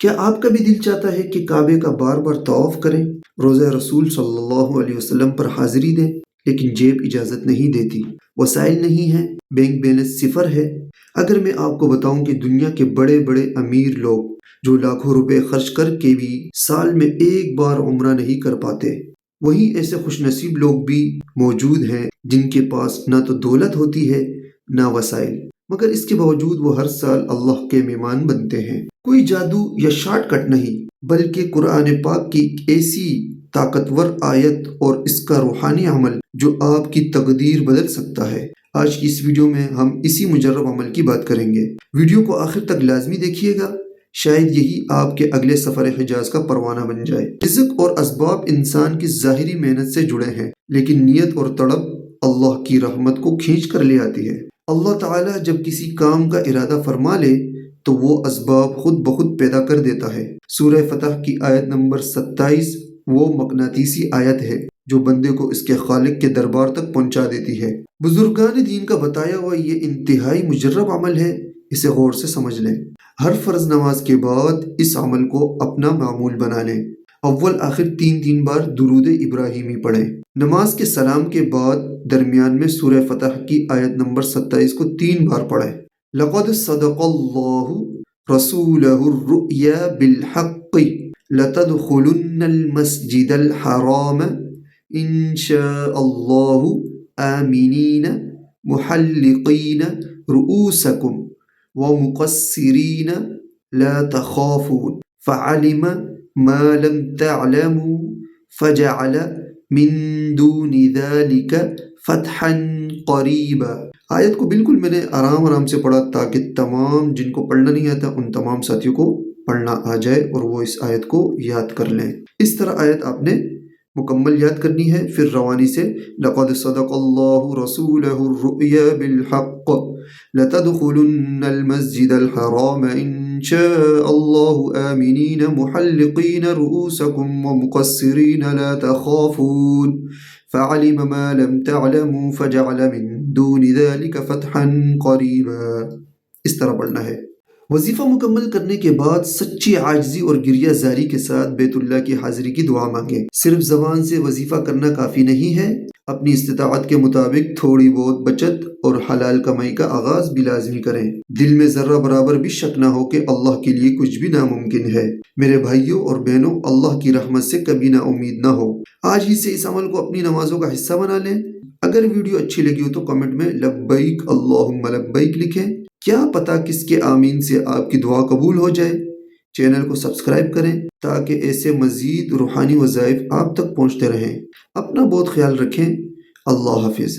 کیا آپ کا بھی دل چاہتا ہے کہ کعبے کا بار بار طواف کریں، روزہ رسول صلی اللہ علیہ وسلم پر حاضری دیں، لیکن جیب اجازت نہیں دیتی، وسائل نہیں ہیں، بینک بیلنس صفر ہے؟ اگر میں آپ کو بتاؤں کہ دنیا کے بڑے بڑے امیر لوگ جو لاکھوں روپے خرچ کر کے بھی سال میں ایک بار عمرہ نہیں کر پاتے، وہیں ایسے خوش نصیب لوگ بھی موجود ہیں جن کے پاس نہ تو دولت ہوتی ہے نہ وسائل، مگر اس کے باوجود وہ ہر سال اللہ کے مہمان بنتے ہیں۔ کوئی جادو یا شارٹ کٹ نہیں، بلکہ قرآن پاک کی ایک ایسی طاقتور آیت اور اس کا روحانی عمل جو آپ کی تقدیر بدل سکتا ہے۔ آج کی اس ویڈیو میں ہم اسی مجرب عمل کی بات کریں گے۔ ویڈیو کو آخر تک لازمی دیکھیے گا، شاید یہی آپ کے اگلے سفر حجاز کا پروانہ بن جائے۔ رزق اور اسباب انسان کی ظاہری محنت سے جڑے ہیں، لیکن نیت اور تڑپ اللہ کی رحمت کو کھینچ کر لے آتی ہے۔ اللہ تعالیٰ جب کسی کام کا ارادہ فرما لے تو وہ اسباب خود بخود پیدا کر دیتا ہے۔ سورہ فتح کی آیت نمبر 27 وہ مقناطیسی آیت ہے جو بندے کو اس کے خالق کے دربار تک پہنچا دیتی ہے۔ بزرگان دین کا بتایا ہوا یہ انتہائی مجرب عمل ہے، اسے غور سے سمجھ لیں۔ ہر فرض نماز کے بعد اس عمل کو اپنا معمول بنا لیں۔ اول آخر تین بار درود ابراہیمی پڑھیں۔ نماز کے سلام کے بعد درمیان میں سورہ فتح کی آیت نمبر 27 کو 3 بار پڑھیں۔ لقد صدق اللہ رسولہ الرؤیا بالحق لتدخلن المسجد الحرام ان شاء اللہ آمنین محلقین رؤوسکم ومقصرین لا تخافون فعلم ما لم تعلموا فجعل من دون ذلك فتحا قریبا۔ آیت کو بالکل میں نے آرام سے پڑھا تاکہ تمام جن کو پڑھنا نہیں آتا ان تمام ساتھیوں کو پڑھنا آ جائے اور وہ اس آیت کو یاد کر لیں۔ اس طرح آیت آپ نے مکمل یاد کرنی ہے، پھر روانی سے لقد صدق اللہ رسولہ الرؤیا بالحق لتدخلن المسجد الحرام ان شاء اللہ آمنین محلقین رؤوسکم ومقصرین لا تخافون فعلم ما لم تعلموا فجعل من دون ذلك فتحا قریبا۔ اس طرح پڑھنا ہے۔ وظیفہ مکمل کرنے کے بعد سچی عاجزی اور گریہ زاری کے ساتھ بیت اللہ کی حاضری کی دعا مانگیں۔ صرف زبان سے وظیفہ کرنا کافی نہیں ہے، اپنی استطاعت کے مطابق تھوڑی بہت بچت اور حلال کمائی کا آغاز بھی لازمی کریں۔ دل میں ذرہ برابر بھی شک نہ ہو کہ اللہ کے لیے کچھ بھی ناممکن ہے۔ میرے بھائیوں اور بہنوں، اللہ کی رحمت سے کبھی نا امید نہ ہو۔ آج ہی سے اس عمل کو اپنی نمازوں کا حصہ بنا لیں۔ اگر ویڈیو اچھی لگی ہو تو کمنٹ میں لبیک اللہم لبیک لکھیں، کیا پتہ کس کے آمین سے آپ کی دعا قبول ہو جائے۔ چینل کو سبسکرائب کریں تاکہ ایسے مزید روحانی وظائف آپ تک پہنچتے رہیں۔ اپنا بہت خیال رکھیں۔ اللہ حافظ۔